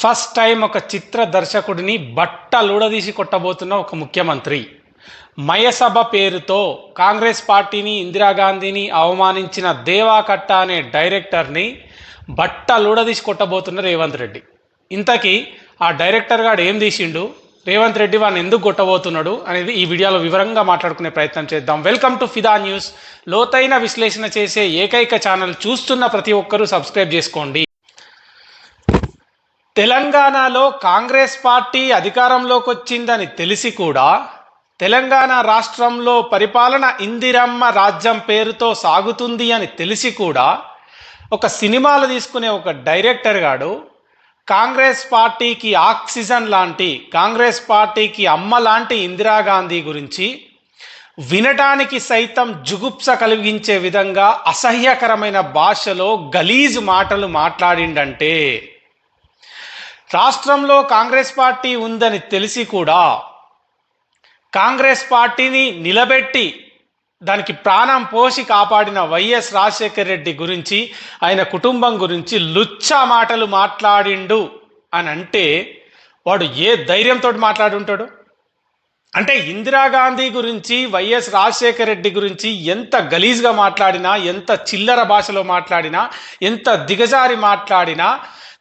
First time ఒక చిత్ర దర్శకుడిని బట్టలుడదీసి కొట్టబోతున్న ఒక ముఖ్యమంత్రి. మయసభ పేరుతో కాంగ్రెస్ పార్టీని, ఇందిరాగాంధీని అవమానించిన దేవాకట్ట అనే డైరెక్టర్ని బట్టలుడదీసి కొట్టబోతున్న రేవంత్ రెడ్డి. ఇంతకీ ఆ డైరెక్టర్ గాడు ఏం తీసిండు, రేవంత్ రెడ్డి వాడిని ఎందుకు కొట్టబోతున్నాడు అనేది ఈ వీడియోలో వివరంగా మాట్లాడుకునే ప్రయత్నం చేద్దాం. వెల్కమ్ టు ఫిదా న్యూస్. లోతైన విశ్లేషణ చేసే ఏకైక ఛానల్. చూస్తున్న ప్రతి ఒక్కరూ సబ్స్క్రైబ్ చేసుకోండి. తెలంగాణలో కాంగ్రెస్ పార్టీ అధికారంలోకి వచ్చిందని తెలిసి కూడా తెలంగాణ రాష్ట్రంలో పరిపాలన ఇందిరమ్మ రాజ్యం పేరుతో సాగుతుంది అని తెలిసి కూడా ఒక సినిమాలు తీసుకునే ఒక డైరెక్టర్ గాడు కాంగ్రెస్ పార్టీకి ఆక్సిజన్ లాంటి, కాంగ్రెస్ పార్టీకి అమ్మ లాంటి ఇందిరాగాంధీ గురించి వినటానికి సైతం జుగుప్స కలిగించే విధంగా అసహ్యకరమైన భాషలో గలీజ్ మాటలు మాట్లాడిండంటే, రాష్ట్రంలో కాంగ్రెస్ పార్టీ ఉందని తెలిసి కూడా కాంగ్రెస్ పార్టీని నిలబెట్టి దానికి ప్రాణం పోసి కాపాడిన వైఎస్ రాజశేఖర రెడ్డి గురించి, ఆయన కుటుంబం గురించి లుచ్చా మాటలు మాట్లాడిండు అని అంటే వాడు ఏ ధైర్యంతో మాట్లాడుంటాడు? అంటే ఇందిరాగాంధీ గురించి, వైఎస్ రాజశేఖర రెడ్డి గురించి ఎంత గలీజ్గా మాట్లాడినా, ఎంత చిల్లర భాషలో మాట్లాడినా, ఎంత దిగజారి మాట్లాడినా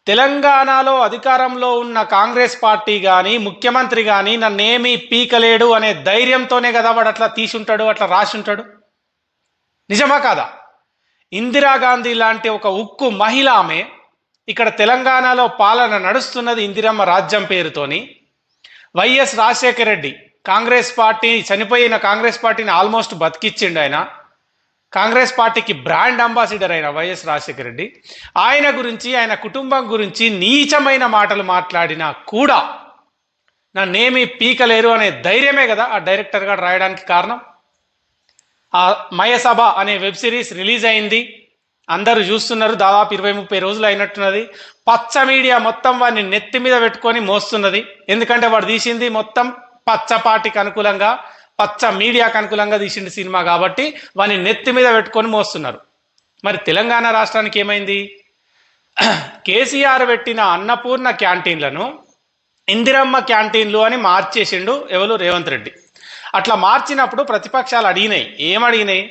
తెలంగాణలో అధికారంలో ఉన్న కాంగ్రెస్ పార్టీ కానీ, ముఖ్యమంత్రి కానీ నన్నేమీ పీకలేడు అనే ధైర్యంతోనే కదా వాడు అట్లా తీసుంటాడు, అట్లా రాసి ఉంటాడు. నిజమా కాదా? ఇందిరాగాంధీ లాంటి ఒక ఉక్కు మహిళ ఆమె ఇక్కడ తెలంగాణలో పాలన నడుస్తున్నది ఇందిరమ్మ రాజ్యం పేరుతోని. వైఎస్ రాజశేఖర రెడ్డి కాంగ్రెస్ పార్టీ, చనిపోయిన కాంగ్రెస్ పార్టీని ఆల్మోస్ట్ బతికిచ్చిండు ఆయన. కాంగ్రెస్ పార్టీకి బ్రాండ్ అంబాసిడర్ అయిన వైఎస్ రాజశేఖర రెడ్డి, ఆయన గురించి, ఆయన కుటుంబం గురించి నీచమైన మాటలు మాట్లాడినా కూడా నన్నేమీ పీకలేరు అనే ధైర్యమే కదా ఆ డైరెక్టర్ గారు రాయడానికి కారణం. ఆ మయసభ అనే వెబ్ సిరీస్ రిలీజ్ అయింది, అందరూ చూస్తున్నారు. దాదాపు 20-30 రోజులు అయినట్టున్నది. పచ్చ మీడియా మొత్తం వాడిని నెత్తి మీద పెట్టుకొని మోస్తున్నది. ఎందుకంటే వాడు తీసింది మొత్తం పచ్చ పార్టీకి అనుకూలంగా, పచ్చ మీడియాకు అనుకూలంగా తీసిండు సినిమా కాబట్టి వాడిని నెత్తి మీద పెట్టుకొని మోస్తున్నారు. మరి తెలంగాణ రాష్ట్రానికి ఏమైంది? కేసీఆర్ పెట్టిన అన్నపూర్ణ క్యాంటీన్లను ఇందిరమ్మ క్యాంటీన్లు అని మార్చేసిండు ఎవరు? రేవంత్ రెడ్డి. అట్లా మార్చినప్పుడు ప్రతిపక్షాలు అడిగినాయి. ఏమడిగినాయి?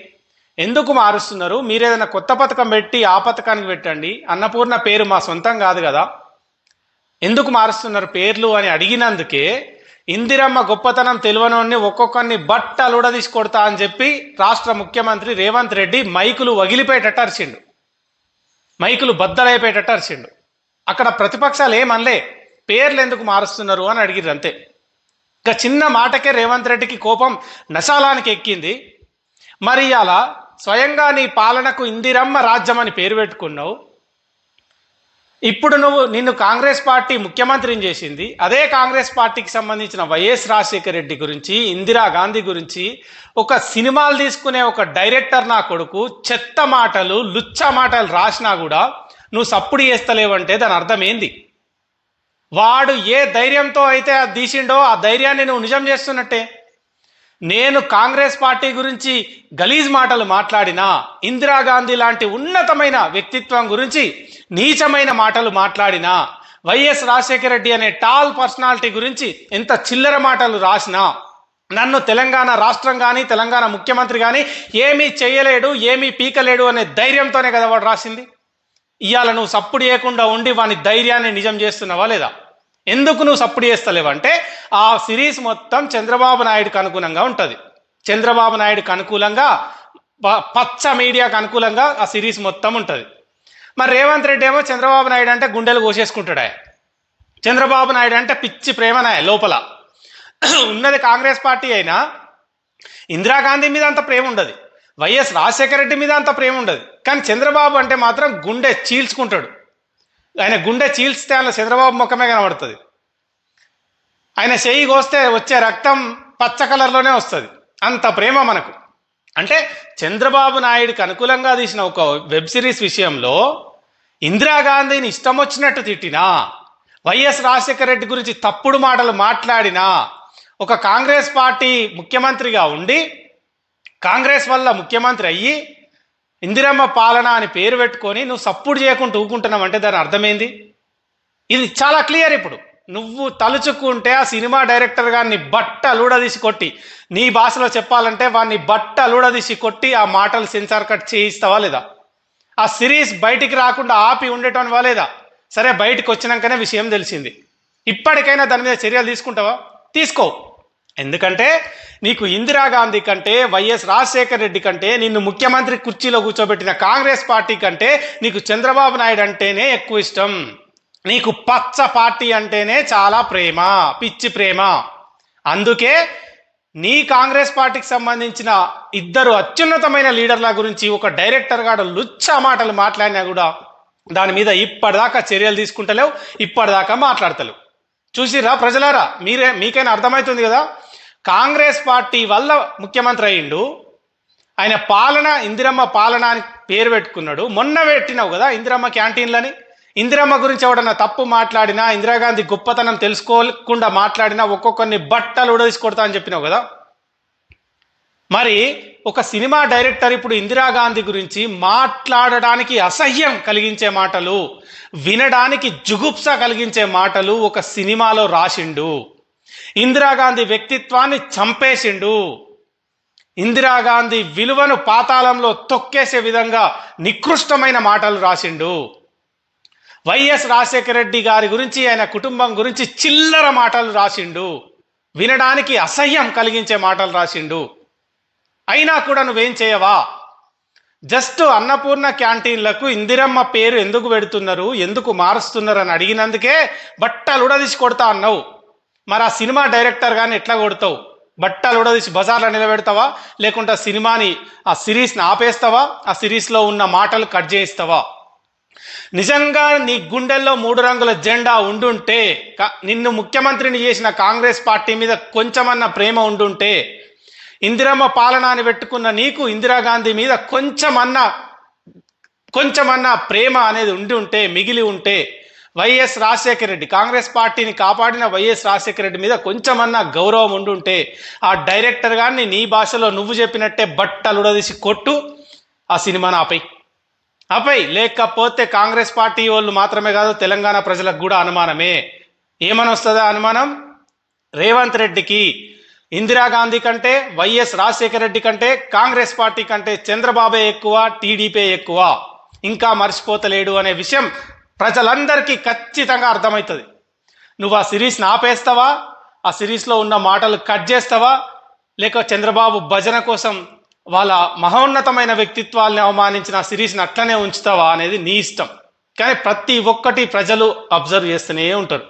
ఎందుకు మారుస్తున్నారు? మీరేదైనా కొత్త పథకం పెట్టి ఆ పథకానికి పెట్టండి, అన్నపూర్ణ పేరు మా సొంతం కాదు కదా, ఎందుకు మారుస్తున్నారు పేర్లు అని అడిగినందుకే ఇందిరమ్మ గొప్పతనం తెలియనోడిని ఒక్కొక్కరిని బట్టలుడదీసి కొడతా అని చెప్పి రాష్ట్ర ముఖ్యమంత్రి రేవంత్ రెడ్డి మైకులు వగిలిపోయేటట్టు అరిచిండు, మైకులు బద్దలైపోయేటట్టు అరిచిండు. అక్కడ ప్రతిపక్షాలు ఏమనలే, పేర్లు ఎందుకు మారుస్తున్నారు అని అడిగిర్రు అంతే. ఇక చిన్న మాటకే రేవంత్ రెడ్డికి కోపం నశాలానికి ఎక్కింది. మరి అలా స్వయంగా నీ పాలనకు ఇందిరమ్మ రాజ్యం అని పేరు పెట్టుకున్నావు. ఇప్పుడు నిన్ను కాంగ్రెస్ పార్టీ ముఖ్యమంత్రిని చేసింది. అదే కాంగ్రెస్ పార్టీకి సంబంధించిన వైఎస్ రాజశేఖర రెడ్డి గురించి, ఇందిరాగాంధీ గురించి ఒక సినిమాలు తీసుకునే ఒక డైరెక్టర్ నా కొడుకు చెత్త మాటలు, లుచ్చా మాటలు రాసినా కూడా నువ్వు సప్పుడు చేస్తలేవంటే దాని అర్థం ఏంది? వాడు ఏ ధైర్యంతో అయితే అది తీసిండో ఆ ధైర్యాన్ని నువ్వు నిజం చేస్తున్నట్టే. నేను కాంగ్రెస్ పార్టీ గురించి గలీజ్ మాటలు మాట్లాడినా, ఇందిరాగాంధీ లాంటి ఉన్నతమైన వ్యక్తిత్వం గురించి నీచమైన మాటలు మాట్లాడినా, వైఎస్ రాజశేఖర రెడ్డి అనే టాల్ పర్సనాలిటీ గురించి ఎంత చిల్లర మాటలు రాసినా, నన్ను తెలంగాణ రాష్ట్రం కానీ, తెలంగాణ ముఖ్యమంత్రి కానీ ఏమీ చేయలేడు, ఏమీ పీకలేడు అనే ధైర్యంతోనే కదా వాడు రాసింది. ఇవాళ నువ్వు సప్పుడు చేయకుండా ఉండి వాని ధైర్యాన్ని నిజం చేస్తున్నావా లేదా? ఎందుకు నువ్వు సప్పుడు చేస్తలేవంటే ఆ సిరీస్ మొత్తం చంద్రబాబు నాయుడుకి అనుకూలంగా ఉంటుంది. చంద్రబాబు నాయుడుకి అనుకూలంగా, పచ్చ మీడియాకు అనుకూలంగా ఆ సిరీస్ మొత్తం ఉంటుంది. మరి రేవంత్ రెడ్డి ఏమో చంద్రబాబు నాయుడు అంటే గుండెలు కోసేసుకుంటాడా? చంద్రబాబు నాయుడు అంటే పిచ్చి ప్రేమనాయ లోపల. ఉన్నది కాంగ్రెస్ పార్టీ అయినా ఇందిరాగాంధీ మీద అంత ప్రేమ ఉండదు, వైఎస్ రాజశేఖర రెడ్డి మీద అంత ప్రేమ ఉండదు. కానీ చంద్రబాబు అంటే మాత్రం గుండె చీల్చుకుంటాడు. ఆయన గుండె చీల్చితే ఆయన చంద్రబాబు ముఖమే కనబడుతుంది. ఆయన చెయ్యి కోస్తే వచ్చే రక్తం పచ్చ కలర్లోనే వస్తుంది, అంత ప్రేమ మనకు. అంటే చంద్రబాబు నాయుడికి అనుకూలంగా తీసిన ఒక వెబ్ సిరీస్ విషయంలో ఇందిరాగాంధీని ఇష్టం వచ్చినట్టు తిట్టినా, వైఎస్ రాజశేఖర రెడ్డి గురించి తప్పుడు మాటలు మాట్లాడినా, ఒక కాంగ్రెస్ పార్టీ ముఖ్యమంత్రిగా ఉండి కాంగ్రెస్ వల్ల ముఖ్యమంత్రి అయ్యి ఇందిరమ్మ పాలన అని పేరు పెట్టుకొని నువ్వు సప్పుడు చేయకుండా ఊకుంటున్నావు అంటే దాని అర్థమైంది. ఇది చాలా క్లియర్. ఇప్పుడు నువ్వు తలుచుకుంటే ఆ సినిమా డైరెక్టర్ గారిని బట్టలుడదీసి కొట్టి, నీ భాషలో చెప్పాలంటే వాడిని బట్టలుడదీసి కొట్టి ఆ మాటలు సెన్సార్ కట్ చేయిస్తావా లేదా? ఆ సిరీస్ బయటికి రాకుండా ఆపి ఉండటం లేదా? సరే, బయటకు వచ్చినాకనే విషయం తెలిసింది. ఇప్పటికైనా దాని మీద చర్యలు తీసుకుంటావా? తీసుకో. ఎందుకంటే నీకు ఇందిరాగాంధీ కంటే, వైఎస్ రాజశేఖర రెడ్డి కంటే, నిన్ను ముఖ్యమంత్రి కుర్చీలో కూర్చోబెట్టిన కాంగ్రెస్ పార్టీ కంటే నీకు చంద్రబాబు నాయుడు అంటేనే ఎక్కువ ఇష్టం. నీకు పచ్చ పార్టీ అంటేనే చాలా ప్రేమ, పిచ్చి ప్రేమ. అందుకే నీ కాంగ్రెస్ పార్టీకి సంబంధించిన ఇద్దరు అత్యున్నతమైన లీడర్ల గురించి ఒక డైరెక్టర్ గారు లుచ్చా మాటలు మాట్లాడినా కూడా దాని మీద ఇప్పటిదాకా చర్యలు తీసుకుంటలేవు, ఇప్పటిదాకా మాట్లాడతలేవు. చూసిరా ప్రజలారా, మీకైనా అర్థమవుతుంది కదా. కాంగ్రెస్ పార్టీ వల్ల ముఖ్యమంత్రి అయ్యిండు. ఆయన పాలన ఇందిరమ్మ పాలన అని పేరు పెట్టుకున్నాడు. మొన్న పెట్టినావు కదా ఇందిరమ్మ క్యాంటీన్లని. ఇందిరమ్మ గురించి ఎవడన్నా తప్పు మాట్లాడినా, ఇందిరాగాంధీ గొప్పతనం తెలుసుకోకుండా మాట్లాడినా ఒక్కొక్కరిని బట్టలు ఉడదీసి కొడతా అని చెప్పినావు కదా. మరి ఒక సినిమా డైరెక్టర్ ఇప్పుడు ఇందిరాగాంధీ గురించి మాట్లాడడానికి అసహ్యం కలిగించే మాటలు, వినడానికి జుగుప్స కలిగించే మాటలు ఒక సినిమాలో రాసిండు. ఇందిరాగాంధీ వ్యక్తిత్వాన్ని చంపేసిండు. ఇందిరాగాంధీ విలువను పాతాళంలో తొక్కేసే విధంగా నికృష్టమైన మాటలు రాసిండు. వైఎస్ రాజశేఖర రెడ్డి గారి గురించి, ఆయన కుటుంబం గురించి చిల్లర మాటలు రాసిండు. వినడానికి అసహ్యం కలిగించే మాటలు రాసిండు. అయినా కూడా నువ్వేం చేయవా? జస్ట్ అన్నపూర్ణ క్యాంటీన్లకు ఇందిరమ్మ పేరు ఎందుకు పెడుతున్నారు, ఎందుకు మారుస్తున్నారు అని అడిగినందుకే బట్టలు ఉడదీసి కొడతా అన్నావు. మరి ఆ సినిమా డైరెక్టర్ కానీ ఎట్లా కొడతావు? బట్టలు ఉడదీసి బజార్లో నిలబెడతావా? లేకుంటే సినిమాని, ఆ సిరీస్ని ఆపేస్తావా? ఆ సిరీస్లో ఉన్న మాటలు కట్ చేయిస్తావా? నిజంగా నీ గుండెల్లో 3 రంగుల జెండా ఉండుంటే, నిన్ను ముఖ్యమంత్రిని చేసిన కాంగ్రెస్ పార్టీ మీద కొంచెమన్నా ప్రేమ ఉండుంటే, ఇందిరమ్మ పాలన అని పెట్టుకున్న నీకు ఇందిరాగాంధీ మీద కొంచెమన్నా ప్రేమ అనేది ఉండి మిగిలి ఉంటే, వైఎస్ రాజశేఖర రెడ్డి, కాంగ్రెస్ పార్టీని కాపాడిన వైఎస్ రాజశేఖర రెడ్డి మీద కొంచెమన్నా గౌరవం ఉండుంటే, ఆ డైరెక్టర్ గారిని నీ భాషలో నువ్వు చెప్పినట్టే బట్టలు ఉడదీసి కొట్టు, ఆ సినిమాను ఆపై. లేకపోతే కాంగ్రెస్ పార్టీ వాళ్ళు మాత్రమే కాదు, తెలంగాణ ప్రజలకు కూడా అనుమానమే. ఏమని వస్తుందా అనుమానం? రేవంత్ రెడ్డికి ఇందిరాగాంధీ కంటే, వైఎస్ రాజశేఖర రెడ్డి కంటే, కాంగ్రెస్ పార్టీ కంటే చంద్రబాబే ఎక్కువ, టీడీపీ ఎక్కువ, ఇంకా మర్చిపోతలేడు అనే విషయం ప్రజలందరికీ ఖచ్చితంగా అర్థమవుతుంది. నువ్వు ఆ సిరీస్ని ఆపేస్తావా? ఆ సిరీస్లో ఉన్న మాటలు కట్ చేస్తావా? లేక చంద్రబాబు భజన కోసం వాళ్ళ మహోన్నతమైన వ్యక్తిత్వాల్ని అవమానించిన ఆ సిరీస్ని అట్లనే ఉంచుతావా అనేది నీ ఇష్టం. కానీ ప్రతి ఒక్కటి ప్రజలు అబ్జర్వ్ చేస్తూనే ఉంటారు.